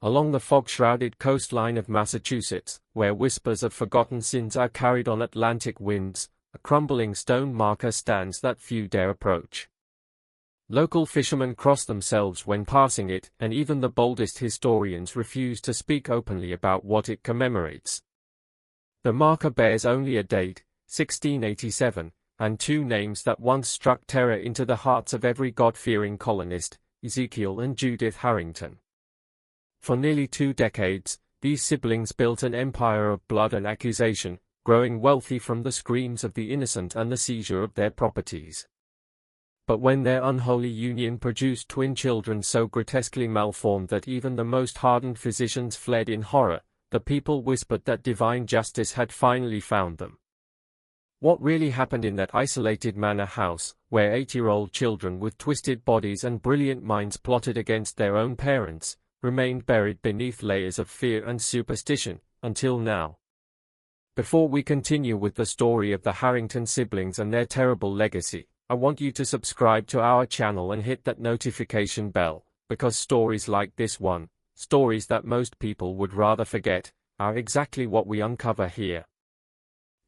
along the fog-shrouded coastline of Massachusetts, where whispers of forgotten sins are carried on Atlantic winds, a crumbling stone marker stands that few dare approach. Local fishermen cross themselves when passing it, and even the boldest historians refuse to speak openly about what it commemorates. The marker bears only a date, 1687, and two names that once struck terror into the hearts of every God-fearing colonist, Ezekiel and Judith Harrington. For nearly 2 decades, these siblings built an empire of blood and accusation, growing wealthy from the screams of the innocent and the seizure of their properties. But when their unholy union produced twin children so grotesquely malformed that even the most hardened physicians fled in horror, the people whispered that divine justice had finally found them. What really happened in that isolated manor house, where 8-year-old children with twisted bodies and brilliant minds plotted against their own parents, remained buried beneath layers of fear and superstition, until now. Before we continue with the story of the Harrington siblings and their terrible legacy, I want you to subscribe to our channel and hit that notification bell, because stories like this one, stories that most people would rather forget, are exactly what we uncover here.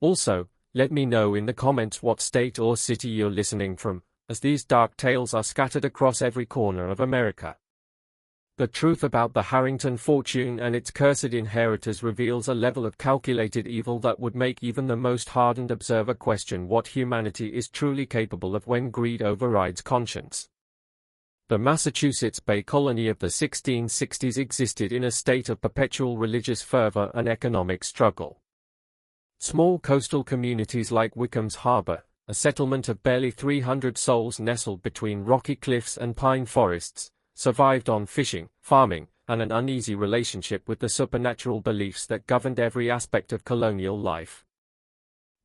Also, let me know in the comments what state or city you're listening from, as these dark tales are scattered across every corner of America. The truth about the Harrington fortune and its cursed inheritors reveals a level of calculated evil that would make even the most hardened observer question what humanity is truly capable of when greed overrides conscience. The Massachusetts Bay Colony of the 1660s existed in a state of perpetual religious fervor and economic struggle. Small coastal communities like Wickham's Harbor, a settlement of barely 300 souls nestled between rocky cliffs and pine forests, survived on fishing, farming, and an uneasy relationship with the supernatural beliefs that governed every aspect of colonial life.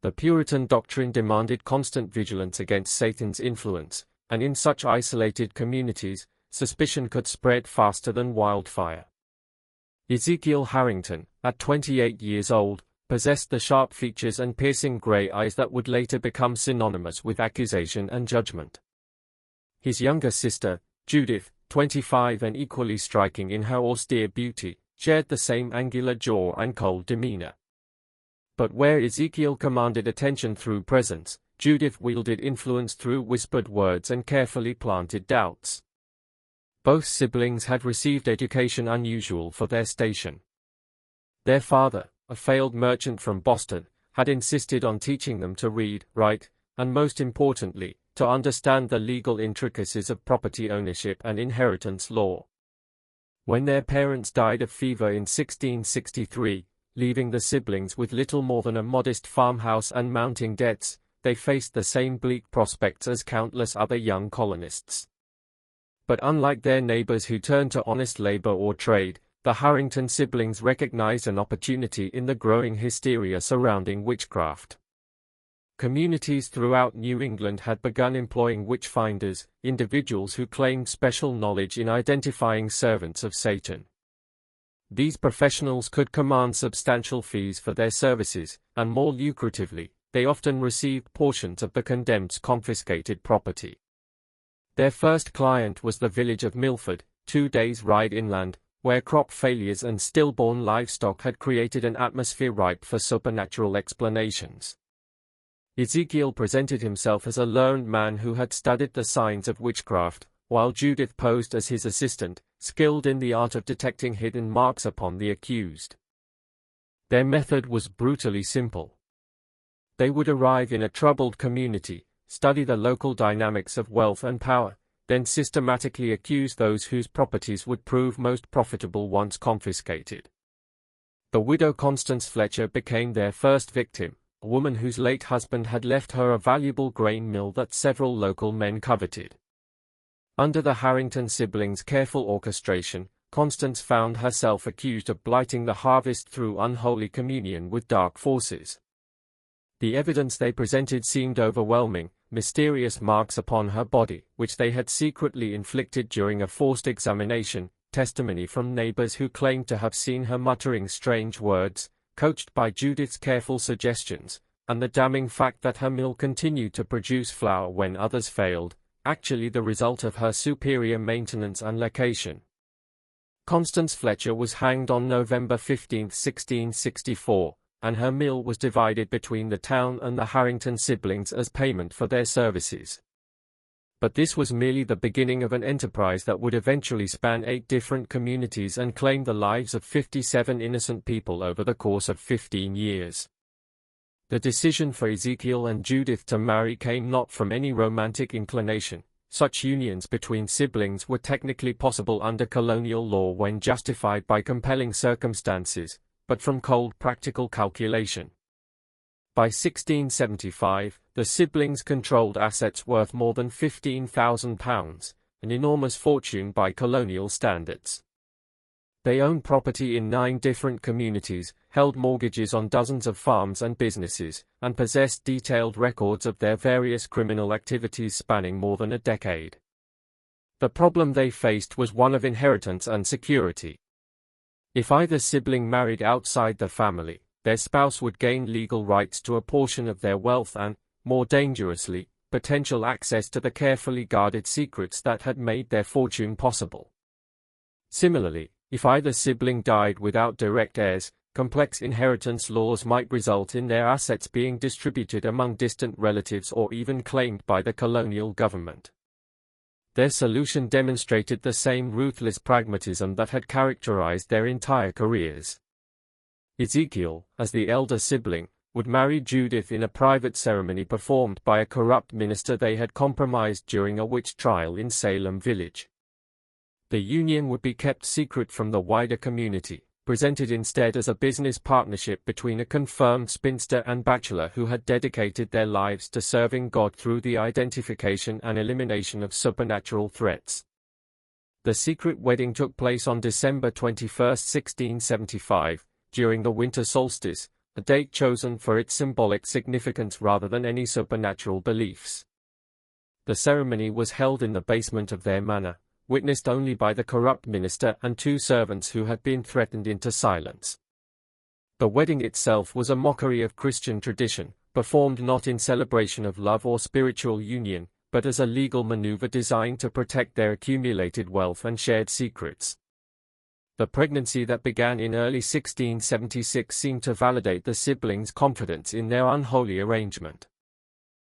The Puritan doctrine demanded constant vigilance against Satan's influence, and in such isolated communities, suspicion could spread faster than wildfire. Ezekiel Harrington, at 28 years old, possessed the sharp features and piercing gray eyes that would later become synonymous with accusation and judgment. His younger sister, Judith, 25 and equally striking in her austere beauty, shared the same angular jaw and cold demeanor. But where Ezekiel commanded attention through presence, Judith wielded influence through whispered words and carefully planted doubts. Both siblings had received education unusual for their station. Their father, a failed merchant from Boston, had insisted on teaching them to read, write, and most importantly, to understand the legal intricacies of property ownership and inheritance law. When their parents died of fever in 1663, leaving the siblings with little more than a modest farmhouse and mounting debts, they faced the same bleak prospects as countless other young colonists. But unlike their neighbors who turned to honest labor or trade, the Harrington siblings recognized an opportunity in the growing hysteria surrounding witchcraft. Communities throughout New England had begun employing witch-finders, individuals who claimed special knowledge in identifying servants of Satan. These professionals could command substantial fees for their services, and more lucratively, they often received portions of the condemned's confiscated property. Their first client was the village of Milford, 2 days' ride inland, where crop failures and stillborn livestock had created an atmosphere ripe for supernatural explanations. Ezekiel presented himself as a learned man who had studied the signs of witchcraft, while Judith posed as his assistant, skilled in the art of detecting hidden marks upon the accused. Their method was brutally simple. They would arrive in a troubled community, study the local dynamics of wealth and power, then systematically accuse those whose properties would prove most profitable once confiscated. The widow Constance Fletcher became their first victim, a woman whose late husband had left her a valuable grain mill that several local men coveted. Under the Harrington siblings' careful orchestration, Constance found herself accused of blighting the harvest through unholy communion with dark forces. The evidence they presented seemed overwhelming: mysterious marks upon her body, which they had secretly inflicted during a forced examination, testimony from neighbors who claimed to have seen her muttering strange words, coached by Judith's careful suggestions, and the damning fact that her mill continued to produce flour when others failed, actually the result of her superior maintenance and location. Constance Fletcher was hanged on November 15, 1664, and her mill was divided between the town and the Harrington siblings as payment for their services. But this was merely the beginning of an enterprise that would eventually span 8 different communities and claim the lives of 57 innocent people over the course of 15 years. The decision for Ezekiel and Judith to marry came not from any romantic inclination. Such unions between siblings were technically possible under colonial law when justified by compelling circumstances, but from cold practical calculation. By 1675, the siblings controlled assets worth more than £15,000, an enormous fortune by colonial standards. They owned property in 9 different communities, held mortgages on dozens of farms and businesses, and possessed detailed records of their various criminal activities spanning more than a decade. The problem they faced was one of inheritance and security. If either sibling married outside the family, their spouse would gain legal rights to a portion of their wealth and, more dangerously, potential access to the carefully guarded secrets that had made their fortune possible. Similarly, if either sibling died without direct heirs, complex inheritance laws might result in their assets being distributed among distant relatives or even claimed by the colonial government. Their solution demonstrated the same ruthless pragmatism that had characterized their entire careers. Ezekiel, as the elder sibling, would marry Judith in a private ceremony performed by a corrupt minister they had compromised during a witch trial in Salem Village. The union would be kept secret from the wider community, presented instead as a business partnership between a confirmed spinster and bachelor who had dedicated their lives to serving God through the identification and elimination of supernatural threats. The secret wedding took place on December 21, 1675, during the winter solstice, a date chosen for its symbolic significance rather than any supernatural beliefs. The ceremony was held in the basement of their manor, witnessed only by the corrupt minister and 2 servants who had been threatened into silence. The wedding itself was a mockery of Christian tradition, performed not in celebration of love or spiritual union, but as a legal maneuver designed to protect their accumulated wealth and shared secrets. The pregnancy that began in early 1676 seemed to validate the siblings' confidence in their unholy arrangement.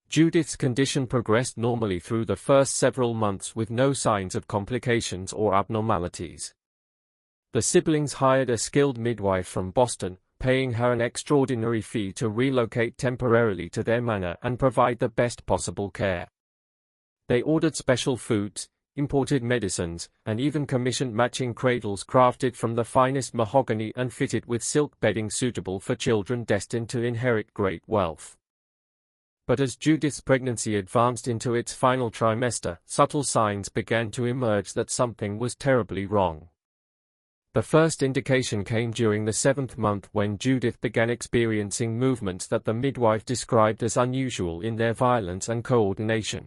Judith's condition progressed normally through the first several months with no signs of complications or abnormalities. The siblings hired a skilled midwife from Boston, paying her an extraordinary fee to relocate temporarily to their manor and provide the best possible care. They ordered special foods, imported medicines, and even commissioned matching cradles crafted from the finest mahogany and fitted with silk bedding suitable for children destined to inherit great wealth. But as Judith's pregnancy advanced into its final trimester, subtle signs began to emerge that something was terribly wrong. The first indication came during the 7th month when Judith began experiencing movements that the midwife described as unusual in their violence and coordination.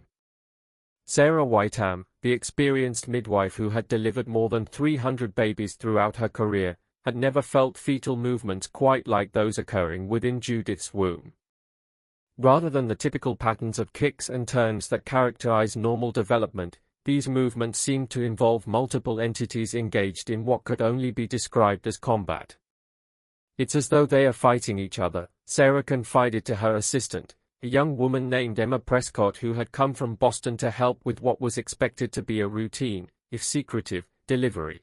Sarah Whiteham, the experienced midwife who had delivered more than 300 babies throughout her career, had never felt fetal movements quite like those occurring within Judith's womb. Rather than the typical patterns of kicks and turns that characterize normal development, these movements seemed to involve multiple entities engaged in what could only be described as combat. "It's as though they are fighting each other," Sarah confided to her assistant, a young woman named Emma Prescott who had come from Boston to help with what was expected to be a routine, if secretive, delivery.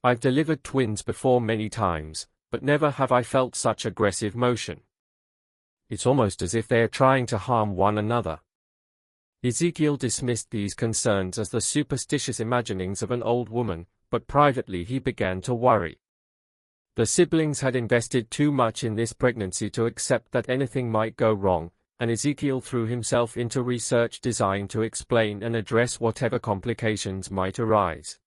"I've delivered twins before many times, but never have I felt such aggressive motion. It's almost as if they are trying to harm one another." Ezekiel dismissed these concerns as the superstitious imaginings of an old woman, but privately he began to worry. The siblings had invested too much in this pregnancy to accept that anything might go wrong, and Ezekiel threw himself into research designed to explain and address whatever complications might arise.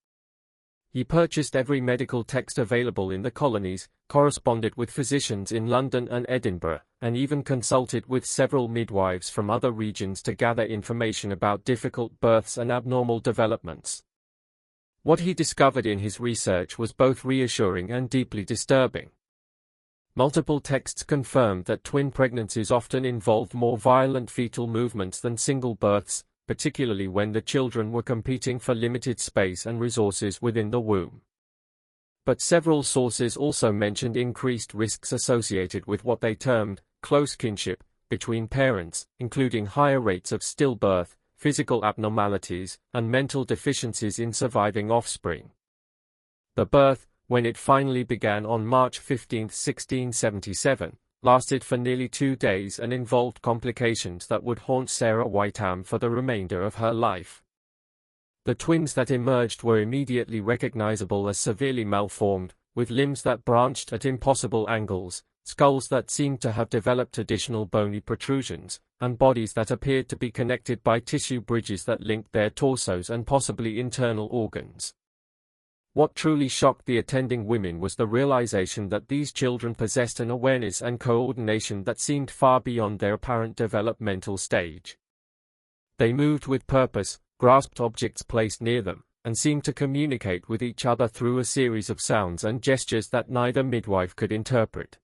He purchased every medical text available in the colonies, corresponded with physicians in London and Edinburgh, and even consulted with several midwives from other regions to gather information about difficult births and abnormal developments. What he discovered in his research was both reassuring and deeply disturbing. Multiple texts confirmed that twin pregnancies often involved more violent fetal movements than single births, particularly when the children were competing for limited space and resources within the womb. But several sources also mentioned increased risks associated with what they termed close kinship between parents, including higher rates of stillbirth, physical abnormalities, and mental deficiencies in surviving offspring. The birth, when it finally began on March 15, 1677, lasted for nearly 2 days and involved complications that would haunt Sarah Whiteham for the remainder of her life. The twins that emerged were immediately recognizable as severely malformed, with limbs that branched at impossible angles, skulls that seemed to have developed additional bony protrusions, and bodies that appeared to be connected by tissue bridges that linked their torsos and possibly internal organs. What truly shocked the attending women was the realization that these children possessed an awareness and coordination that seemed far beyond their apparent developmental stage. They moved with purpose, grasped objects placed near them, and seemed to communicate with each other through a series of sounds and gestures that neither midwife could interpret.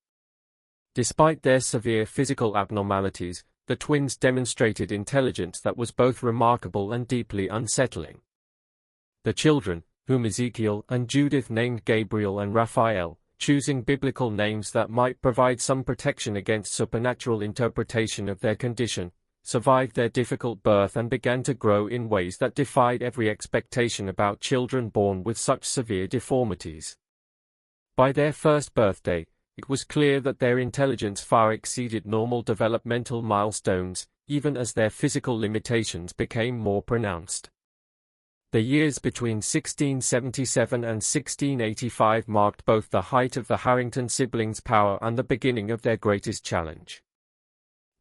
Despite their severe physical abnormalities, the twins demonstrated intelligence that was both remarkable and deeply unsettling. The children, whom Ezekiel and Judith named Gabriel and Raphael, choosing biblical names that might provide some protection against supernatural interpretation of their condition, survived their difficult birth and began to grow in ways that defied every expectation about children born with such severe deformities. By their first birthday, it was clear that their intelligence far exceeded normal developmental milestones, even as their physical limitations became more pronounced. The years between 1677 and 1685 marked both the height of the Harrington siblings' power and the beginning of their greatest challenge.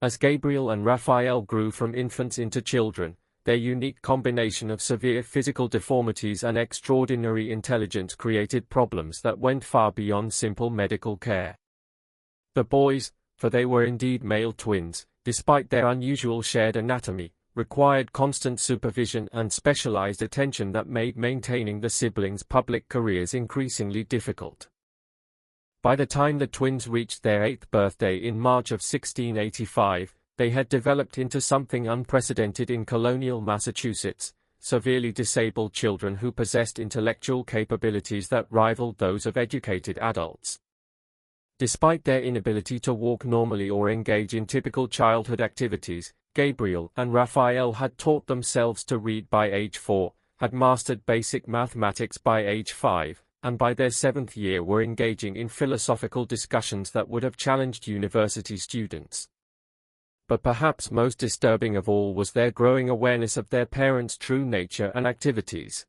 As Gabriel and Raphael grew from infants into children, their unique combination of severe physical deformities and extraordinary intelligence created problems that went far beyond simple medical care. The boys, for they were indeed male twins, despite their unusual shared anatomy, required constant supervision and specialized attention that made maintaining the siblings' public careers increasingly difficult. By the time the twins reached their 8th birthday in March of 1685, they had developed into something unprecedented in colonial Massachusetts, severely disabled children who possessed intellectual capabilities that rivaled those of educated adults. Despite their inability to walk normally or engage in typical childhood activities, Gabriel and Raphael had taught themselves to read by age 4, had mastered basic mathematics by age 5, and by their 7th year were engaging in philosophical discussions that would have challenged university students. But perhaps most disturbing of all was their growing awareness of their parents' true nature and activities.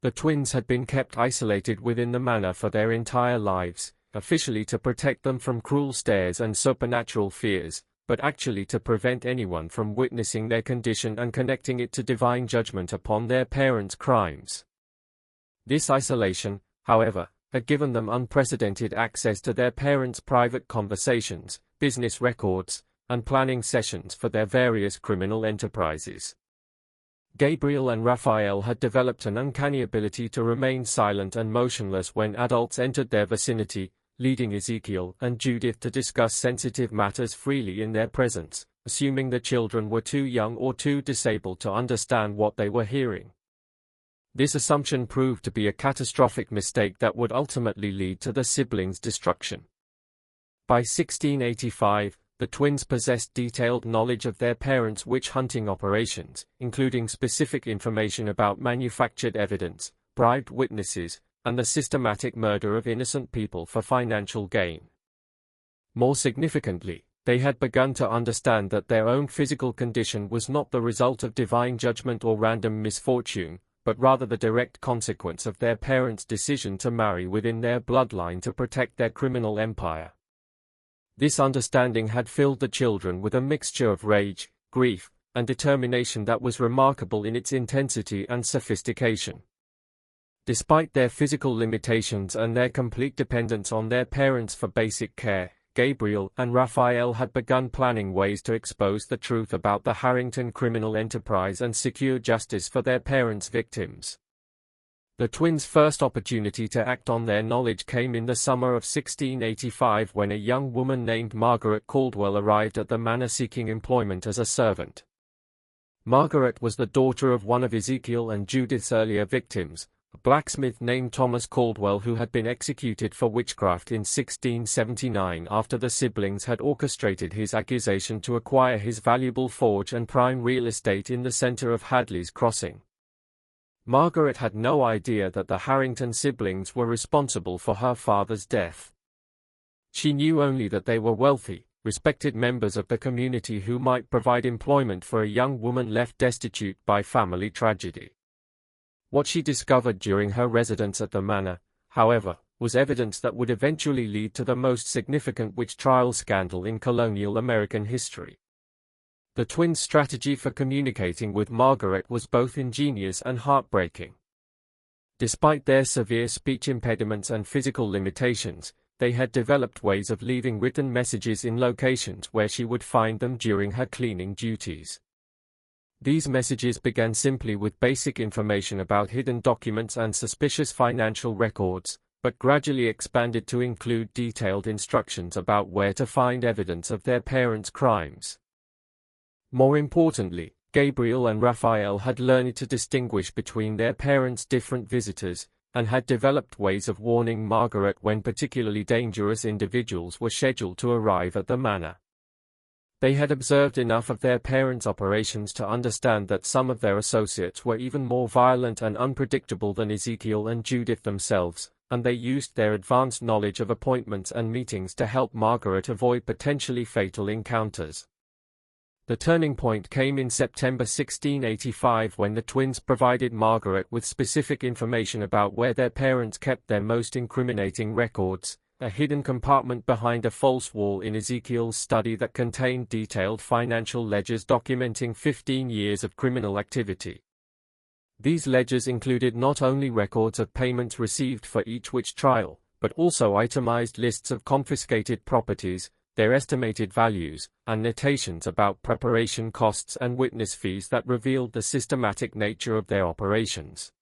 The twins had been kept isolated within the manor for their entire lives, officially to protect them from cruel stares and supernatural fears, but actually to prevent anyone from witnessing their condition and connecting it to divine judgment upon their parents' crimes. This isolation, however, had given them unprecedented access to their parents' private conversations, business records, and planning sessions for their various criminal enterprises. Gabriel and Raphael had developed an uncanny ability to remain silent and motionless when adults entered their vicinity, leading Ezekiel and Judith to discuss sensitive matters freely in their presence, assuming the children were too young or too disabled to understand what they were hearing. This assumption proved to be a catastrophic mistake that would ultimately lead to the siblings' destruction. By 1685, the twins possessed detailed knowledge of their parents' witch hunting operations, including specific information about manufactured evidence, bribed witnesses, and the systematic murder of innocent people for financial gain. More significantly, they had begun to understand that their own physical condition was not the result of divine judgment or random misfortune, but rather the direct consequence of their parents' decision to marry within their bloodline to protect their criminal empire. This understanding had filled the children with a mixture of rage, grief, and determination that was remarkable in its intensity and sophistication. Despite their physical limitations and their complete dependence on their parents for basic care, Gabriel and Raphael had begun planning ways to expose the truth about the Harrington criminal enterprise and secure justice for their parents' victims. The twins' first opportunity to act on their knowledge came in the summer of 1685 when a young woman named Margaret Caldwell arrived at the manor seeking employment as a servant. Margaret was the daughter of one of Ezekiel and Judith's earlier victims, a blacksmith named Thomas Caldwell who had been executed for witchcraft in 1679 after the siblings had orchestrated his accusation to acquire his valuable forge and prime real estate in the center of Hadley's Crossing. Margaret had no idea that the Harrington siblings were responsible for her father's death. She knew only that they were wealthy, respected members of the community who might provide employment for a young woman left destitute by family tragedy. What she discovered during her residence at the manor, however, was evidence that would eventually lead to the most significant witch trial scandal in colonial American history. The twins' strategy for communicating with Margaret was both ingenious and heartbreaking. Despite their severe speech impediments and physical limitations, they had developed ways of leaving written messages in locations where she would find them during her cleaning duties. These messages began simply with basic information about hidden documents and suspicious financial records, but gradually expanded to include detailed instructions about where to find evidence of their parents' crimes. More importantly, Gabriel and Raphael had learned to distinguish between their parents' different visitors, and had developed ways of warning Margaret when particularly dangerous individuals were scheduled to arrive at the manor. They had observed enough of their parents' operations to understand that some of their associates were even more violent and unpredictable than Ezekiel and Judith themselves, and they used their advanced knowledge of appointments and meetings to help Margaret avoid potentially fatal encounters. The turning point came in September 1685 when the twins provided Margaret with specific information about where their parents kept their most incriminating records, a hidden compartment behind a false wall in Ezekiel's study that contained detailed financial ledgers documenting 15 years of criminal activity. These ledgers included not only records of payments received for each witch trial, but also itemized lists of confiscated properties, their estimated values, and notations about preparation costs and witness fees that revealed the systematic nature of their operations.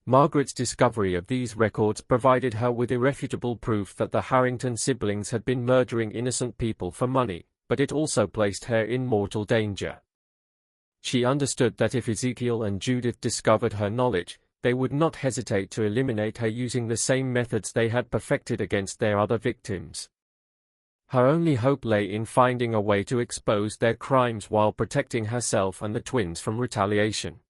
Margaret's discovery of these records provided her with irrefutable proof that the Harrington siblings had been murdering innocent people for money, but it also placed her in mortal danger. She understood that if Ezekiel and Judith discovered her knowledge, they would not hesitate to eliminate her using the same methods they had perfected against their other victims. Her only hope lay in finding a way to expose their crimes while protecting herself and the twins from retaliation.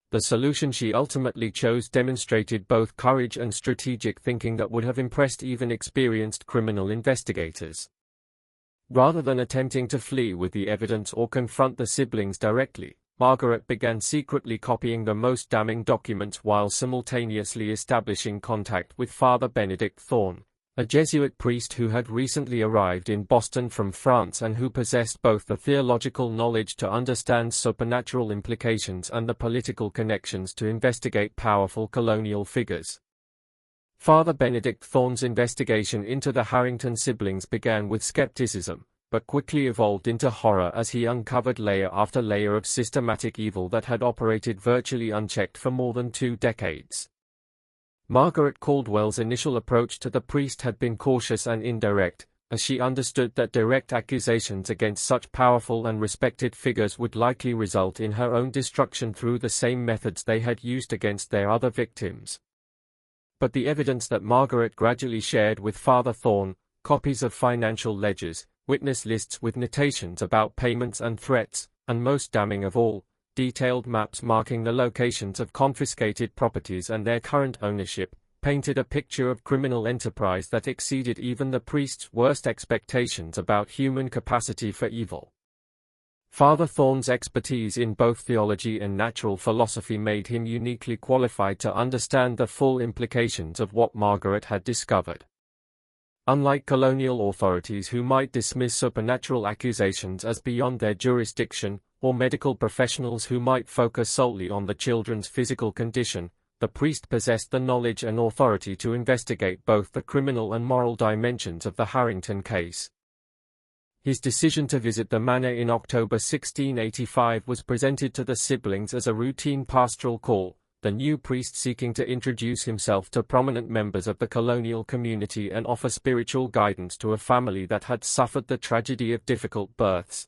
The solution she ultimately chose demonstrated both courage and strategic thinking that would have impressed even experienced criminal investigators. Rather than attempting to flee with the evidence or confront the siblings directly, Margaret began secretly copying the most damning documents while simultaneously establishing contact with Father Benedict Thorne, a Jesuit priest who had recently arrived in Boston from France and who possessed both the theological knowledge to understand supernatural implications and the political connections to investigate powerful colonial figures. Father Benedict Thorne's investigation into the Harrington siblings began with skepticism, but quickly evolved into horror as he uncovered layer after layer of systematic evil that had operated virtually unchecked for more than 2 decades. Margaret Caldwell's initial approach to the priest had been cautious and indirect, as she understood that direct accusations against such powerful and respected figures would likely result in her own destruction through the same methods they had used against their other victims. But the evidence that Margaret gradually shared with Father Thorne, copies of financial ledgers, witness lists with notations about payments and threats, and most damning of all, detailed maps marking the locations of confiscated properties and their current ownership, painted a picture of criminal enterprise that exceeded even the priest's worst expectations about human capacity for evil. Father Thorne's expertise in both theology and natural philosophy made him uniquely qualified to understand the full implications of what Margaret had discovered. Unlike colonial authorities who might dismiss supernatural accusations as beyond their jurisdiction, or medical professionals who might focus solely on the children's physical condition, the priest possessed the knowledge and authority to investigate both the criminal and moral dimensions of the Harrington case. His decision to visit the manor in October 1685 was presented to the siblings as a routine pastoral call, the new priest seeking to introduce himself to prominent members of the colonial community and offer spiritual guidance to a family that had suffered the tragedy of difficult births.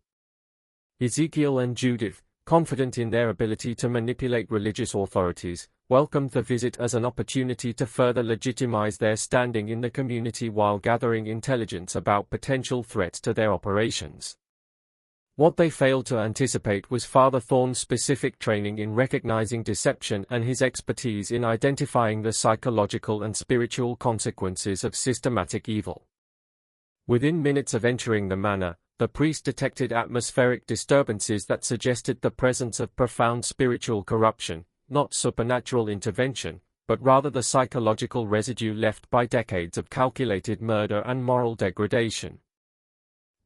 Ezekiel and Judith, confident in their ability to manipulate religious authorities, welcomed the visit as an opportunity to further legitimize their standing in the community while gathering intelligence about potential threats to their operations. What they failed to anticipate was Father Thorn's specific training in recognizing deception and his expertise in identifying the psychological and spiritual consequences of systematic evil. Within minutes of entering the manor, the priest detected atmospheric disturbances that suggested the presence of profound spiritual corruption, not supernatural intervention, but rather the psychological residue left by decades of calculated murder and moral degradation.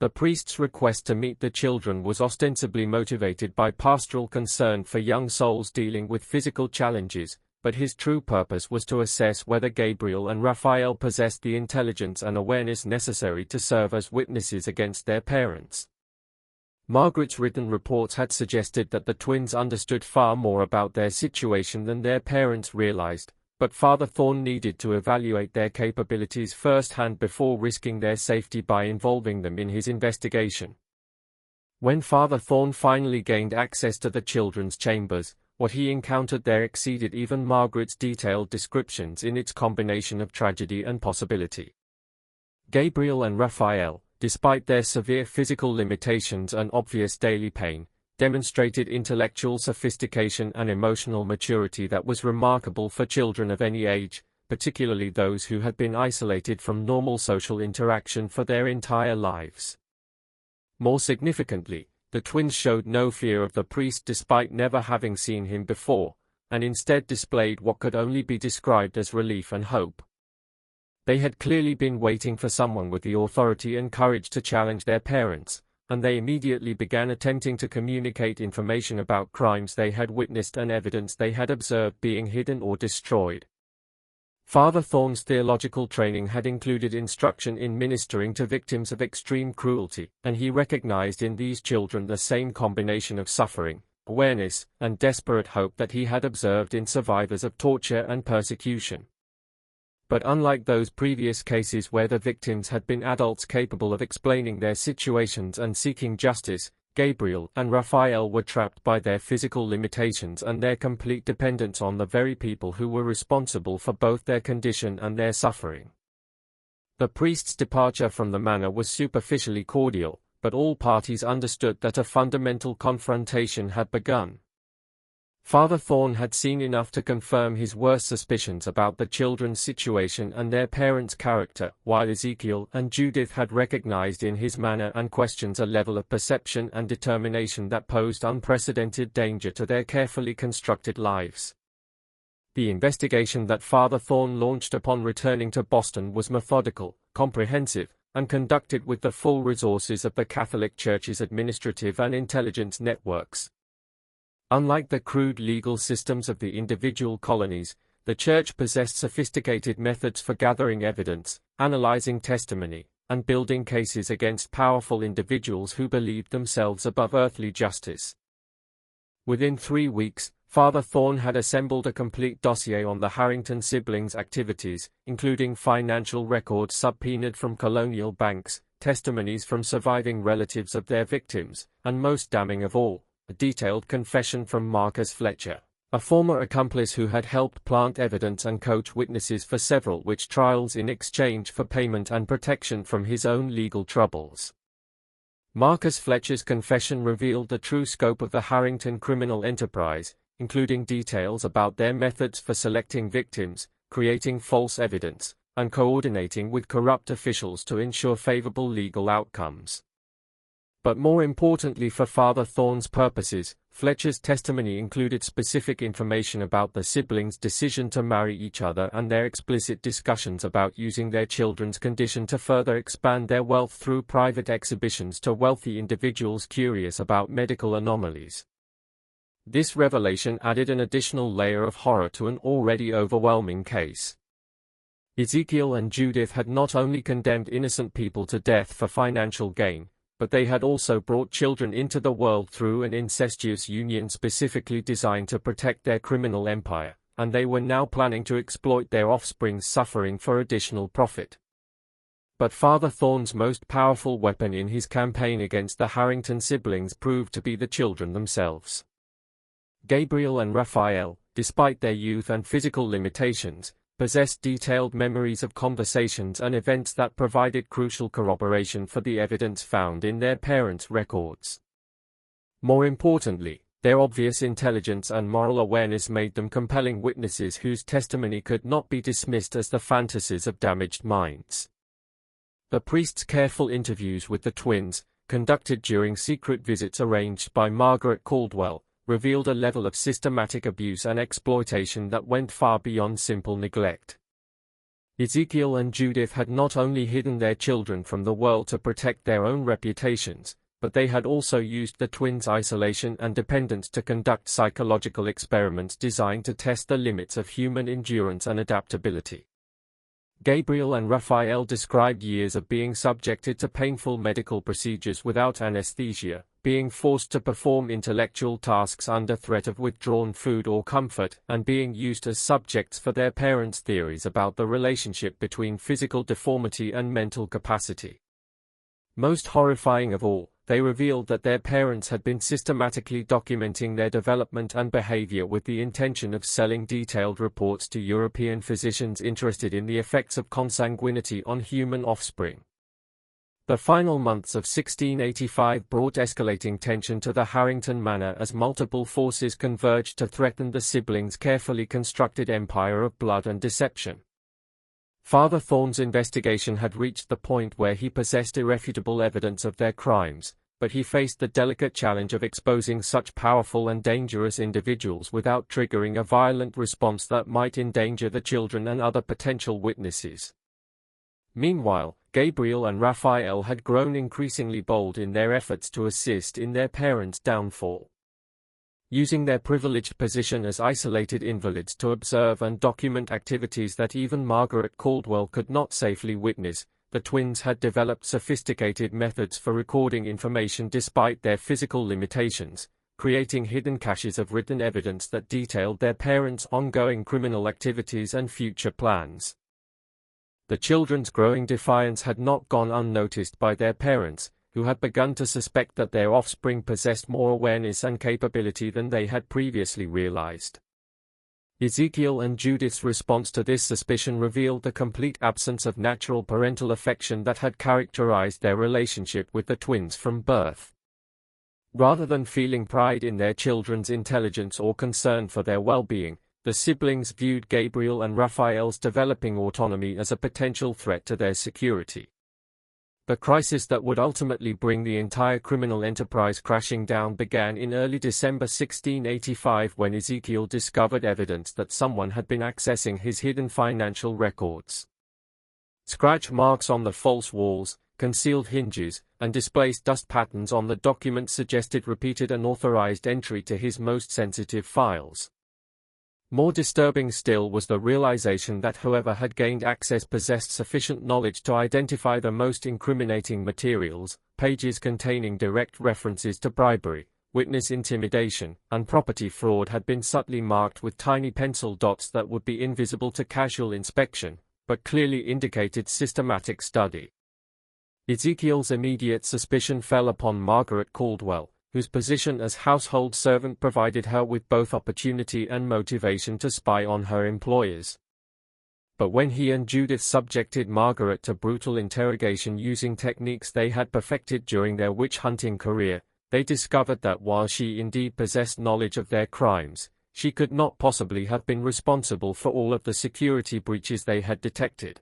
The priest's request to meet the children was ostensibly motivated by pastoral concern for young souls dealing with physical challenges, but his true purpose was to assess whether Gabriel and Raphael possessed the intelligence and awareness necessary to serve as witnesses against their parents. Margaret's written reports had suggested that the twins understood far more about their situation than their parents realized, but Father Thorn needed to evaluate their capabilities firsthand before risking their safety by involving them in his investigation. When Father Thorn finally gained access to the children's chambers, what he encountered there exceeded even Margaret's detailed descriptions in its combination of tragedy and possibility. Gabriel and Raphael, despite their severe physical limitations and obvious daily pain, demonstrated intellectual sophistication and emotional maturity that was remarkable for children of any age, particularly those who had been isolated from normal social interaction for their entire lives. More significantly, the twins showed no fear of the priest despite never having seen him before, and instead displayed what could only be described as relief and hope. They had clearly been waiting for someone with the authority and courage to challenge their parents, and they immediately began attempting to communicate information about crimes they had witnessed and evidence they had observed being hidden or destroyed. Father Thorn's theological training had included instruction in ministering to victims of extreme cruelty, and he recognized in these children the same combination of suffering, awareness, and desperate hope that he had observed in survivors of torture and persecution. But unlike those previous cases where the victims had been adults capable of explaining their situations and seeking justice, Gabriel and Raphael were trapped by their physical limitations and their complete dependence on the very people who were responsible for both their condition and their suffering. The priest's departure from the manor was superficially cordial, but all parties understood that a fundamental confrontation had begun. Father Thorn had seen enough to confirm his worst suspicions about the children's situation and their parents' character, while Ezekiel and Judith had recognized in his manner and questions a level of perception and determination that posed unprecedented danger to their carefully constructed lives. The investigation that Father Thorn launched upon returning to Boston was methodical, comprehensive, and conducted with the full resources of the Catholic Church's administrative and intelligence networks. Unlike the crude legal systems of the individual colonies, the Church possessed sophisticated methods for gathering evidence, analyzing testimony, and building cases against powerful individuals who believed themselves above earthly justice. Within 3 weeks, Father Thorn had assembled a complete dossier on the Harrington siblings' activities, including financial records subpoenaed from colonial banks, testimonies from surviving relatives of their victims, and most damning of all, a detailed confession from Marcus Fletcher, a former accomplice who had helped plant evidence and coach witnesses for several witch trials in exchange for payment and protection from his own legal troubles. Marcus Fletcher's confession revealed the true scope of the Harrington criminal enterprise, including details about their methods for selecting victims, creating false evidence, and coordinating with corrupt officials to ensure favorable legal outcomes. But more importantly for Father Thorn's purposes, Fletcher's testimony included specific information about the siblings' decision to marry each other and their explicit discussions about using their children's condition to further expand their wealth through private exhibitions to wealthy individuals curious about medical anomalies. This revelation added an additional layer of horror to an already overwhelming case. Ezekiel and Judith had not only condemned innocent people to death for financial gain, but they had also brought children into the world through an incestuous union specifically designed to protect their criminal empire, and they were now planning to exploit their offspring's suffering for additional profit. But Father Thorn's most powerful weapon in his campaign against the Harrington siblings proved to be the children themselves. Gabriel and Raphael, despite their youth and physical limitations, possessed detailed memories of conversations and events that provided crucial corroboration for the evidence found in their parents' records. More importantly, their obvious intelligence and moral awareness made them compelling witnesses whose testimony could not be dismissed as the fantasies of damaged minds. The priest's careful interviews with the twins, conducted during secret visits arranged by Margaret Caldwell, revealed a level of systematic abuse and exploitation that went far beyond simple neglect. Ezekiel and Judith had not only hidden their children from the world to protect their own reputations, but they had also used the twins' isolation and dependence to conduct psychological experiments designed to test the limits of human endurance and adaptability. Gabriel and Raphael described years of being subjected to painful medical procedures without anesthesia, being forced to perform intellectual tasks under threat of withdrawn food or comfort, and being used as subjects for their parents' theories about the relationship between physical deformity and mental capacity. Most horrifying of all, they revealed that their parents had been systematically documenting their development and behavior with the intention of selling detailed reports to European physicians interested in the effects of consanguinity on human offspring. The final months of 1685 brought escalating tension to the Harrington manor as multiple forces converged to threaten the siblings' carefully constructed empire of blood and deception. Father Thorne's investigation had reached the point where he possessed irrefutable evidence of their crimes, but he faced the delicate challenge of exposing such powerful and dangerous individuals without triggering a violent response that might endanger the children and other potential witnesses. Meanwhile, Gabriel and Raphael had grown increasingly bold in their efforts to assist in their parents' downfall. Using their privileged position as isolated invalids to observe and document activities that even Margaret Caldwell could not safely witness, the twins had developed sophisticated methods for recording information despite their physical limitations, creating hidden caches of written evidence that detailed their parents' ongoing criminal activities and future plans. The children's growing defiance had not gone unnoticed by their parents, who had begun to suspect that their offspring possessed more awareness and capability than they had previously realized. Ezekiel and Judith's response to this suspicion revealed the complete absence of natural parental affection that had characterized their relationship with the twins from birth. Rather than feeling pride in their children's intelligence or concern for their well-being, the siblings viewed Gabriel and Raphael's developing autonomy as a potential threat to their security. The crisis that would ultimately bring the entire criminal enterprise crashing down began in early December 1685 when Ezekiel discovered evidence that someone had been accessing his hidden financial records. Scratch marks on the false walls, concealed hinges, and displaced dust patterns on the document suggested repeated unauthorized entry to his most sensitive files. More disturbing still was the realization that whoever had gained access possessed sufficient knowledge to identify the most incriminating materials. Pages containing direct references to bribery, witness intimidation, and property fraud had been subtly marked with tiny pencil dots that would be invisible to casual inspection, but clearly indicated systematic study. Ezekiel's immediate suspicion fell upon Margaret Caldwell, whose position as household servant provided her with both opportunity and motivation to spy on her employers. But when he and Judith subjected Margaret to brutal interrogation using techniques they had perfected during their witch-hunting career, they discovered that while she indeed possessed knowledge of their crimes, she could not possibly have been responsible for all of the security breaches they had detected.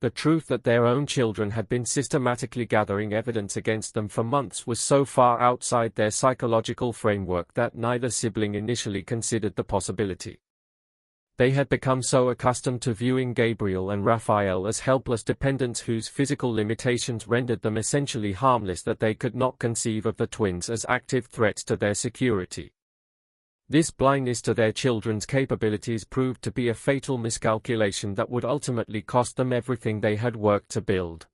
The truth that their own children had been systematically gathering evidence against them for months was so far outside their psychological framework that neither sibling initially considered the possibility. They had become so accustomed to viewing Gabriel and Raphael as helpless dependents whose physical limitations rendered them essentially harmless that they could not conceive of the twins as active threats to their security. This blindness to their children's capabilities proved to be a fatal miscalculation that would ultimately cost them everything they had worked to build.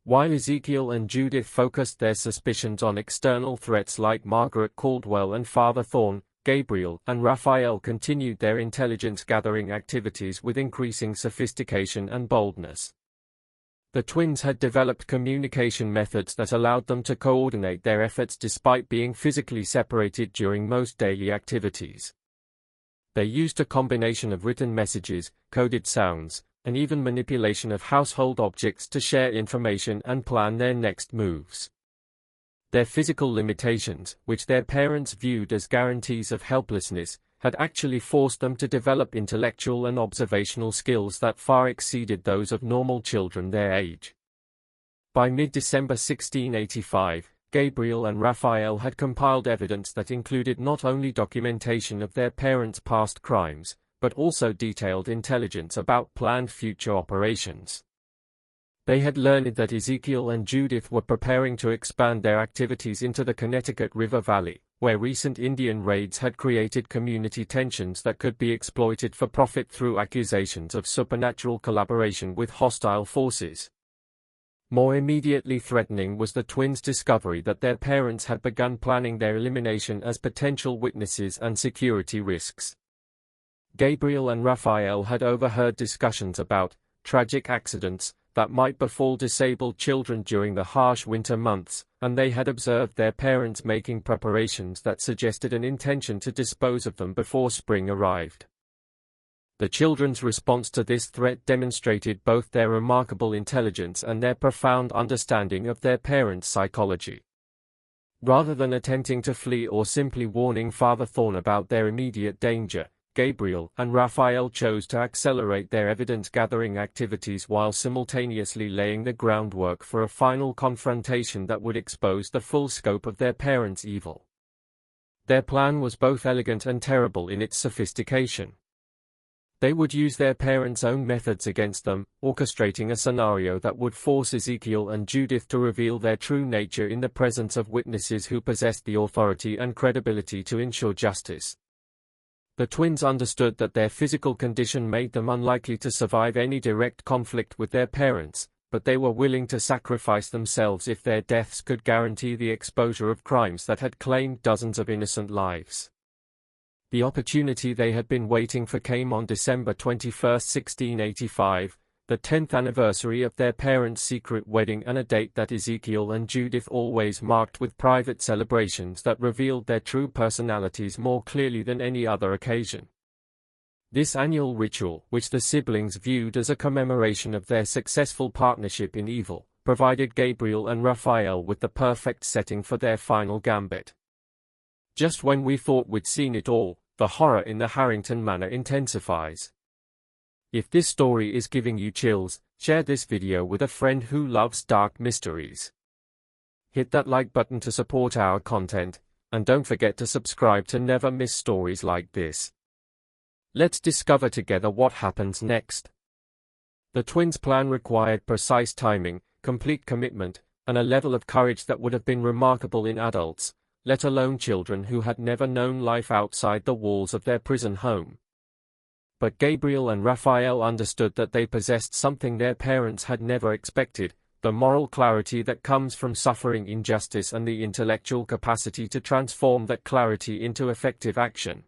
While Ezekiel and Judith focused their suspicions on external threats like Margaret Caldwell and Father Thorne, Gabriel and Raphael continued their intelligence-gathering activities with increasing sophistication and boldness. The twins had developed communication methods that allowed them to coordinate their efforts despite being physically separated during most daily activities. They used a combination of written messages, coded sounds, and even manipulation of household objects to share information and plan their next moves. Their physical limitations, which their parents viewed as guarantees of helplessness, had actually forced them to develop intellectual and observational skills that far exceeded those of normal children their age. By mid-December 1685, Gabriel and Raphael had compiled evidence that included not only documentation of their parents' past crimes, but also detailed intelligence about planned future operations. They had learned that Ezekiel and Judith were preparing to expand their activities into the Connecticut River Valley, where recent Indian raids had created community tensions that could be exploited for profit through accusations of supernatural collaboration with hostile forces. More immediately threatening was the twins' discovery that their parents had begun planning their elimination as potential witnesses and security risks. Gabriel and Raphael had overheard discussions about tragic accidents that might befall disabled children during the harsh winter months, and they had observed their parents making preparations that suggested an intention to dispose of them before spring arrived. The children's response to this threat demonstrated both their remarkable intelligence and their profound understanding of their parents' psychology. Rather than attempting to flee or simply warning Father Thorn about their immediate danger, Gabriel and Raphael chose to accelerate their evidence-gathering activities while simultaneously laying the groundwork for a final confrontation that would expose the full scope of their parents' evil. Their plan was both elegant and terrible in its sophistication. They would use their parents' own methods against them, orchestrating a scenario that would force Ezekiel and Judith to reveal their true nature in the presence of witnesses who possessed the authority and credibility to ensure justice. The twins understood that their physical condition made them unlikely to survive any direct conflict with their parents, but they were willing to sacrifice themselves if their deaths could guarantee the exposure of crimes that had claimed dozens of innocent lives. The opportunity they had been waiting for came on December 21, 1685, the 10th anniversary of their parents' secret wedding, and a date that Ezekiel and Judith always marked with private celebrations that revealed their true personalities more clearly than any other occasion. This annual ritual, which the siblings viewed as a commemoration of their successful partnership in evil, provided Gabriel and Raphael with the perfect setting for their final gambit. Just when we thought we'd seen it all, the horror in the Harrington Manor intensifies. If this story is giving you chills, share this video with a friend who loves dark mysteries. Hit that like button to support our content, and don't forget to subscribe to never miss stories like this. Let's discover together what happens next. The twins' plan required precise timing, complete commitment, and a level of courage that would have been remarkable in adults, let alone children who had never known life outside the walls of their prison home. But Gabriel and Raphael understood that they possessed something their parents had never expected, the moral clarity that comes from suffering injustice and the intellectual capacity to transform that clarity into effective action.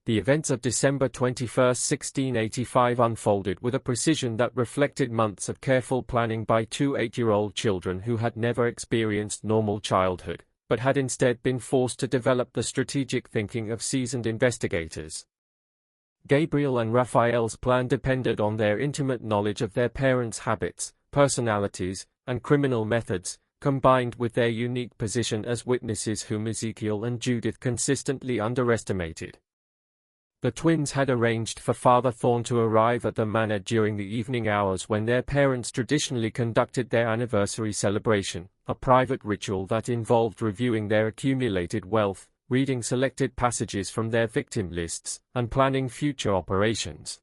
The events of December 21, 1685 unfolded with a precision that reflected months of careful planning by two 8-year-old children who had never experienced normal childhood, but had instead been forced to develop the strategic thinking of seasoned investigators. Gabriel and Raphael's plan depended on their intimate knowledge of their parents' habits, personalities, and criminal methods, combined with their unique position as witnesses whom Ezekiel and Judith consistently underestimated. The twins had arranged for Father Thorn to arrive at the manor during the evening hours when their parents traditionally conducted their anniversary celebration, a private ritual that involved reviewing their accumulated wealth, reading selected passages from their victim lists, and planning future operations.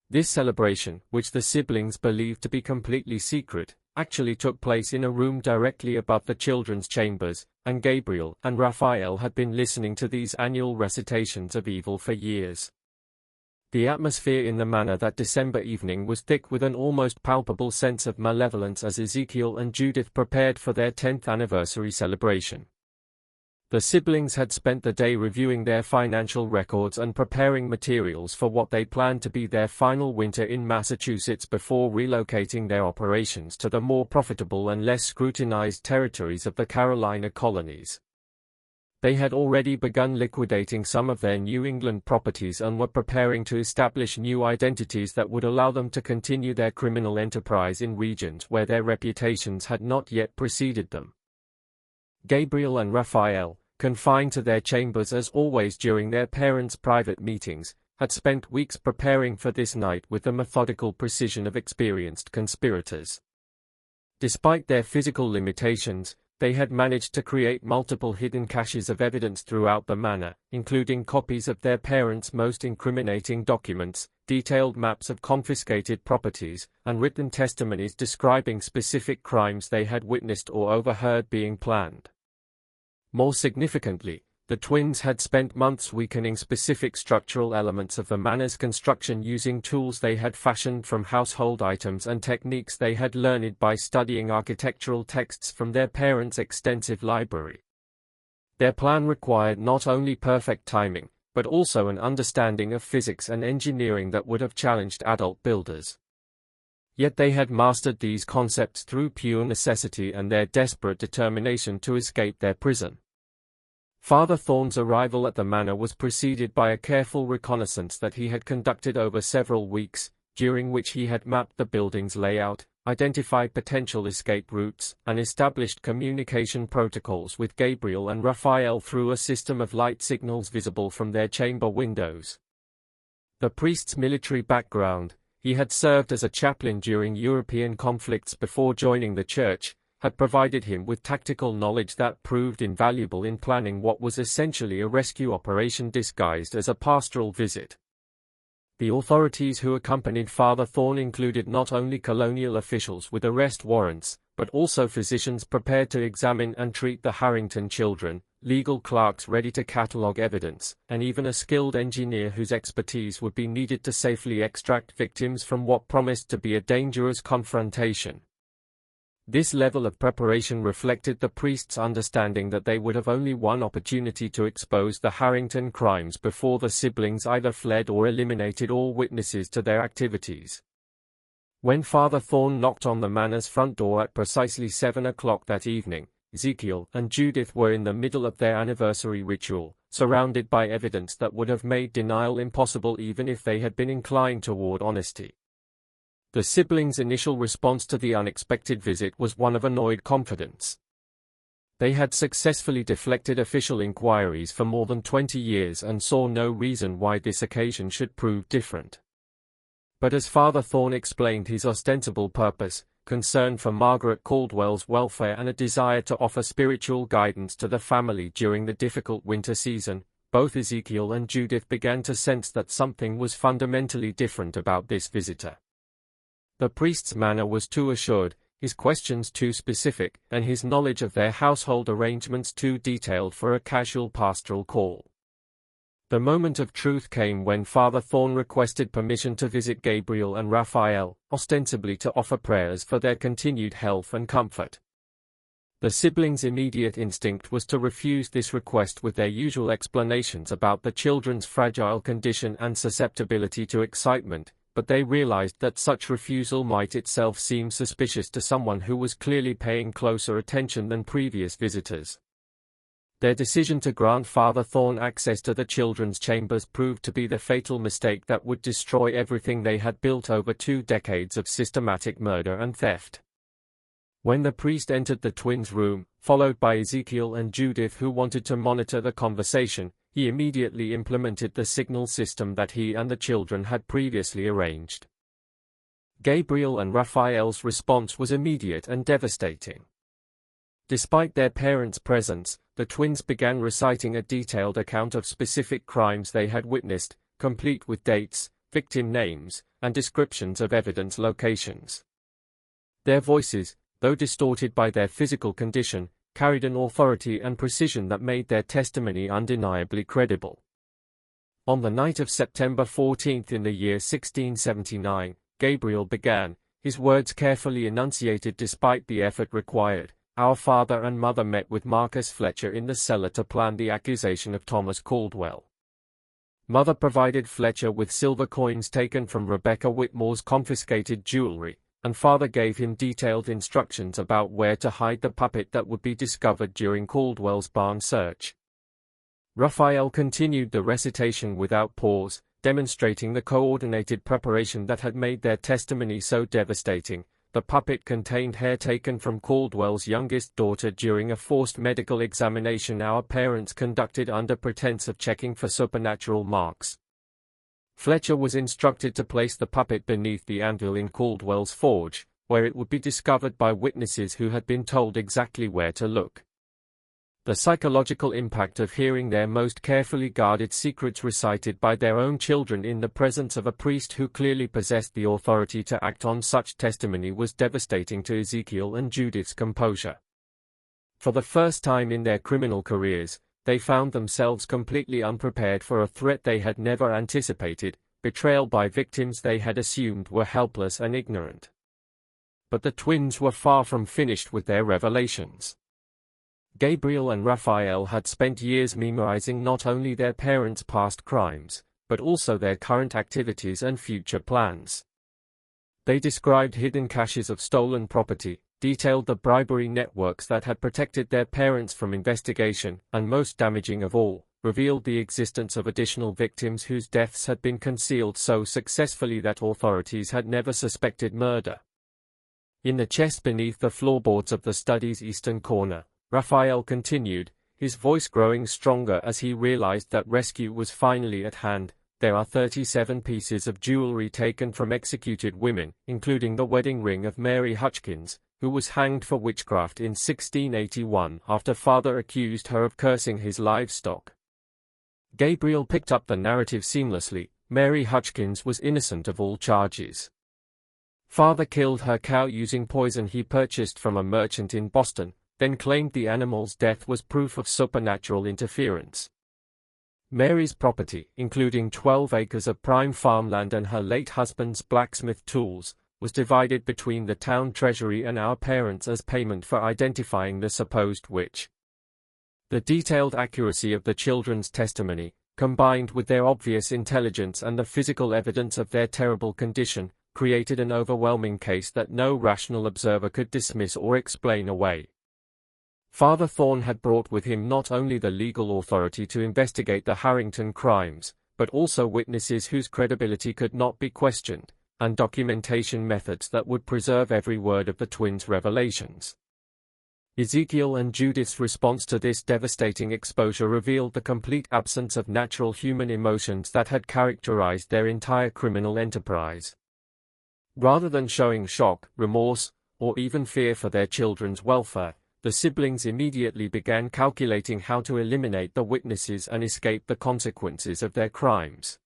This celebration, which the siblings believed to be completely secret, actually took place in a room directly above the children's chambers, and Gabriel and Raphael had been listening to these annual recitations of evil for years. The atmosphere in the manor that December evening was thick with an almost palpable sense of malevolence as Ezekiel and Judith prepared for their 10th anniversary celebration. The siblings had spent the day reviewing their financial records and preparing materials for what they planned to be their final winter in Massachusetts before relocating their operations to the more profitable and less scrutinized territories of the Carolina colonies. They had already begun liquidating some of their New England properties and were preparing to establish new identities that would allow them to continue their criminal enterprise in regions where their reputations had not yet preceded them. Gabriel and Raphael, confined to their chambers as always during their parents' private meetings, had spent weeks preparing for this night with the methodical precision of experienced conspirators. Despite their physical limitations, they had managed to create multiple hidden caches of evidence throughout the manor, including copies of their parents' most incriminating documents, detailed maps of confiscated properties, and written testimonies describing specific crimes they had witnessed or overheard being planned. More significantly, the twins had spent months weakening specific structural elements of the manor's construction using tools they had fashioned from household items and techniques they had learned by studying architectural texts from their parents' extensive library. Their plan required not only perfect timing, but also an understanding of physics and engineering that would have challenged adult builders. Yet they had mastered these concepts through pure necessity and their desperate determination to escape their prison. Father Thorn's arrival at the manor was preceded by a careful reconnaissance that he had conducted over several weeks, during which he had mapped the building's layout, identified potential escape routes, and established communication protocols with Gabriel and Raphael through a system of light signals visible from their chamber windows. The priest's military background, he had served as a chaplain during European conflicts before joining the church, had provided him with tactical knowledge that proved invaluable in planning what was essentially a rescue operation disguised as a pastoral visit. The authorities who accompanied Father Thorn included not only colonial officials with arrest warrants, but also physicians prepared to examine and treat the Harrington children, legal clerks ready to catalogue evidence, and even a skilled engineer whose expertise would be needed to safely extract victims from what promised to be a dangerous confrontation. This level of preparation reflected the priest's understanding that they would have only one opportunity to expose the Harrington crimes before the siblings either fled or eliminated all witnesses to their activities. When Father Thorn knocked on the manor's front door at precisely 7 o'clock that evening, Ezekiel and Judith were in the middle of their anniversary ritual, surrounded by evidence that would have made denial impossible even if they had been inclined toward honesty. The siblings' initial response to the unexpected visit was one of annoyed confidence. They had successfully deflected official inquiries for more than 20 years and saw no reason why this occasion should prove different. But as Father Thorn explained his ostensible purpose, concern for Margaret Caldwell's welfare and a desire to offer spiritual guidance to the family during the difficult winter season, both Ezekiel and Judith began to sense that something was fundamentally different about this visitor. The priest's manner was too assured, his questions too specific, and his knowledge of their household arrangements too detailed for a casual pastoral call. The moment of truth came when Father Thorn requested permission to visit Gabriel and Raphael, ostensibly to offer prayers for their continued health and comfort. The siblings' immediate instinct was to refuse this request with their usual explanations about the children's fragile condition and susceptibility to excitement, but they realized that such refusal might itself seem suspicious to someone who was clearly paying closer attention than previous visitors. Their decision to grant Father Thorn access to the children's chambers proved to be the fatal mistake that would destroy everything they had built over 2 decades of systematic murder and theft. When the priest entered the twins' room, followed by Ezekiel and Judith who wanted to monitor the conversation, he immediately implemented the signal system that he and the children had previously arranged. Gabriel and Raphael's response was immediate and devastating. Despite their parents' presence, the twins began reciting a detailed account of specific crimes they had witnessed, complete with dates, victim names, and descriptions of evidence locations. Their voices, though distorted by their physical condition, carried an authority and precision that made their testimony undeniably credible. On the night of September 14 in the year 1679, Gabriel began, his words carefully enunciated despite the effort required. Our father and mother met with Marcus Fletcher in the cellar to plan the accusation of Thomas Caldwell. Mother provided Fletcher with silver coins taken from Rebecca Whitmore's confiscated jewelry, and father gave him detailed instructions about where to hide the puppet that would be discovered during Caldwell's barn search. Raphael continued the recitation without pause, demonstrating the coordinated preparation that had made their testimony so devastating. The puppet contained hair taken from Caldwell's youngest daughter during a forced medical examination our parents conducted under pretense of checking for supernatural marks. Fletcher was instructed to place the puppet beneath the anvil in Caldwell's forge, where it would be discovered by witnesses who had been told exactly where to look. The psychological impact of hearing their most carefully guarded secrets recited by their own children in the presence of a priest who clearly possessed the authority to act on such testimony was devastating to Ezekiel and Judith's composure. For the first time in their criminal careers, they found themselves completely unprepared for a threat they had never anticipated, betrayal by victims they had assumed were helpless and ignorant. But the twins were far from finished with their revelations. Gabriel and Raphael had spent years memorizing not only their parents' past crimes, but also their current activities and future plans. They described hidden caches of stolen property, detailed the bribery networks that had protected their parents from investigation, and most damaging of all, revealed the existence of additional victims whose deaths had been concealed so successfully that authorities had never suspected murder. In the chest beneath the floorboards of the study's eastern corner, Raphael continued, his voice growing stronger as he realized that rescue was finally at hand. There are 37 pieces of jewelry taken from executed women, including the wedding ring of Mary Hutchins, who was hanged for witchcraft in 1681 after father accused her of cursing his livestock. Gabriel picked up the narrative seamlessly. Mary Hutchins was innocent of all charges. Father killed her cow using poison he purchased from a merchant in Boston, then claimed the animal's death was proof of supernatural interference. Mary's property, including 12 acres of prime farmland and her late husband's blacksmith tools, was divided between the town treasury and our parents as payment for identifying the supposed witch. The detailed accuracy of the children's testimony, combined with their obvious intelligence and the physical evidence of their terrible condition, created an overwhelming case that no rational observer could dismiss or explain away. Father Thorne had brought with him not only the legal authority to investigate the Harrington crimes, but also witnesses whose credibility could not be questioned, and documentation methods that would preserve every word of the twins' revelations. Ezekiel and Judith's response to this devastating exposure revealed the complete absence of natural human emotions that had characterized their entire criminal enterprise. Rather than showing shock, remorse, or even fear for their children's welfare, the siblings immediately began calculating how to eliminate the witnesses and escape the consequences of their crimes.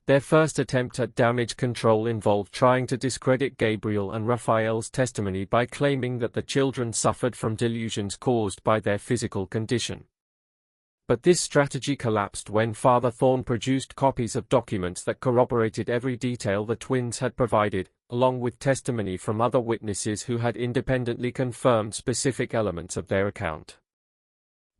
Their first attempt at damage control involved trying to discredit Gabriel and Raphael's testimony by claiming that the children suffered from delusions caused by their physical condition. But this strategy collapsed when Father Thorne produced copies of documents that corroborated every detail the twins had provided, along with testimony from other witnesses who had independently confirmed specific elements of their account.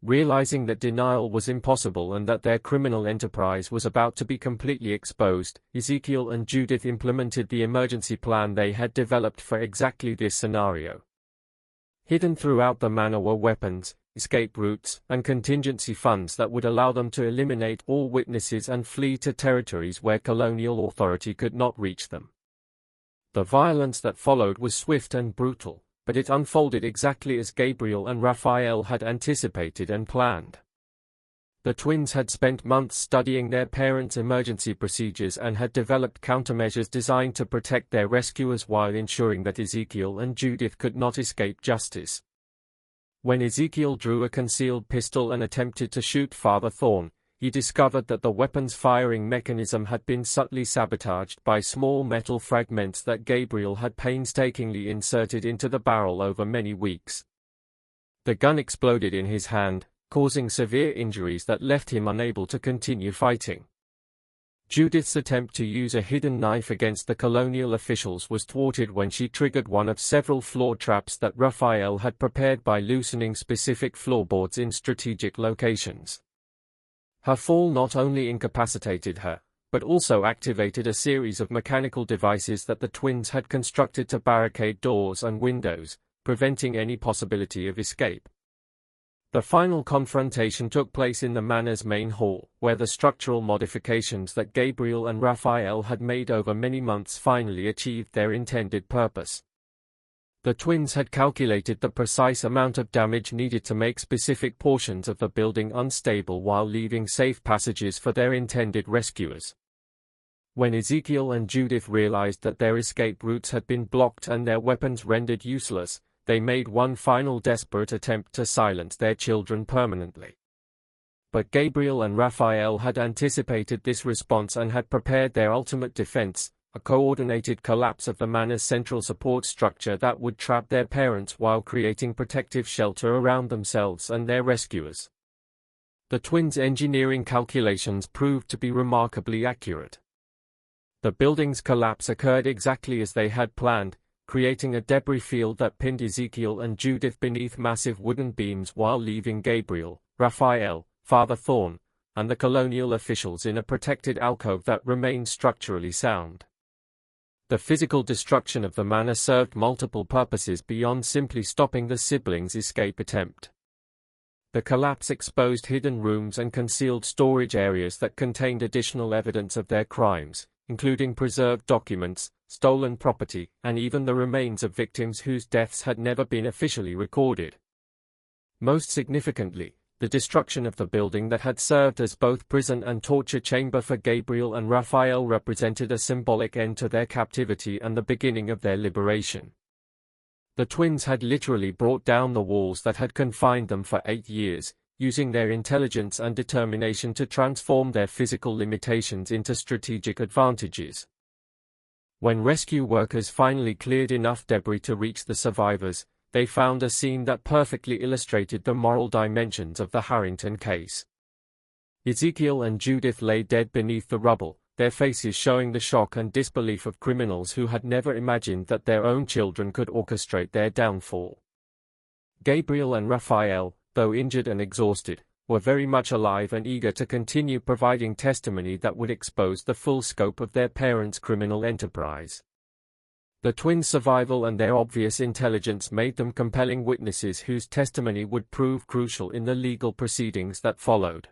Realizing that denial was impossible and that their criminal enterprise was about to be completely exposed, Ezekiel and Judith implemented the emergency plan they had developed for exactly this scenario. Hidden throughout the manor were weapons, escape routes, and contingency funds that would allow them to eliminate all witnesses and flee to territories where colonial authority could not reach them. The violence that followed was swift and brutal, but it unfolded exactly as Gabriel and Raphael had anticipated and planned. The twins had spent months studying their parents' emergency procedures and had developed countermeasures designed to protect their rescuers while ensuring that Ezekiel and Judith could not escape justice. When Ezekiel drew a concealed pistol and attempted to shoot Father Thorne, he discovered that the weapon's firing mechanism had been subtly sabotaged by small metal fragments that Gabriel had painstakingly inserted into the barrel over many weeks. The gun exploded in his hand, causing severe injuries that left him unable to continue fighting. Judith's attempt to use a hidden knife against the colonial officials was thwarted when she triggered one of several floor traps that Raphael had prepared by loosening specific floorboards in strategic locations. Her fall not only incapacitated her, but also activated a series of mechanical devices that the twins had constructed to barricade doors and windows, preventing any possibility of escape. The final confrontation took place in the manor's main hall, where the structural modifications that Gabriel and Raphael had made over many months finally achieved their intended purpose. The twins had calculated the precise amount of damage needed to make specific portions of the building unstable while leaving safe passages for their intended rescuers. When Ezekiel and Judith realized that their escape routes had been blocked and their weapons rendered useless, they made one final desperate attempt to silence their children permanently. But Gabriel and Raphael had anticipated this response and had prepared their ultimate defense, a coordinated collapse of the manor's central support structure that would trap their parents while creating protective shelter around themselves and their rescuers. The twins' engineering calculations proved to be remarkably accurate. The building's collapse occurred exactly as they had planned, creating a debris field that pinned Ezekiel and Judith beneath massive wooden beams while leaving Gabriel, Raphael, Father Thorn, and the colonial officials in a protected alcove that remained structurally sound. The physical destruction of the manor served multiple purposes beyond simply stopping the siblings' escape attempt. The collapse exposed hidden rooms and concealed storage areas that contained additional evidence of their crimes, including preserved documents, stolen property, and even the remains of victims whose deaths had never been officially recorded. Most significantly, the destruction of the building that had served as both prison and torture chamber for Gabriel and Raphael represented a symbolic end to their captivity and the beginning of their liberation. The twins had literally brought down the walls that had confined them for 8 years, using their intelligence and determination to transform their physical limitations into strategic advantages. When rescue workers finally cleared enough debris to reach the survivors, they found a scene that perfectly illustrated the moral dimensions of the Harrington case. Ezekiel and Judith lay dead beneath the rubble, their faces showing the shock and disbelief of criminals who had never imagined that their own children could orchestrate their downfall. Gabriel and Raphael, though injured and exhausted, were very much alive and eager to continue providing testimony that would expose the full scope of their parents' criminal enterprise. The twins' survival and their obvious intelligence made them compelling witnesses whose testimony would prove crucial in the legal proceedings that followed.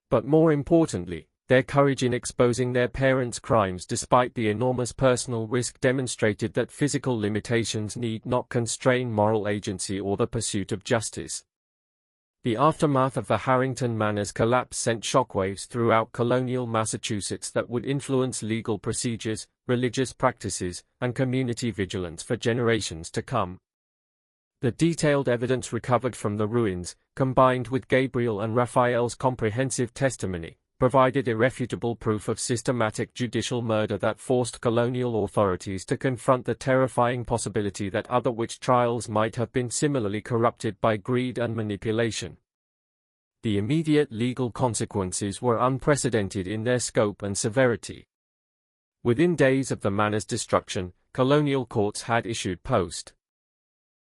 But more importantly, their courage in exposing their parents' crimes despite the enormous personal risk demonstrated that physical limitations need not constrain moral agency or the pursuit of justice. The aftermath of the Harrington Manor's collapse sent shockwaves throughout colonial Massachusetts that would influence legal procedures, religious practices, and community vigilance for generations to come. The detailed evidence recovered from the ruins, combined with Gabriel and Raphael's comprehensive testimony, provided irrefutable proof of systematic judicial murder that forced colonial authorities to confront the terrifying possibility that other witch trials might have been similarly corrupted by greed and manipulation. The immediate legal consequences were unprecedented in their scope and severity. Within days of the manor's destruction, colonial courts had issued post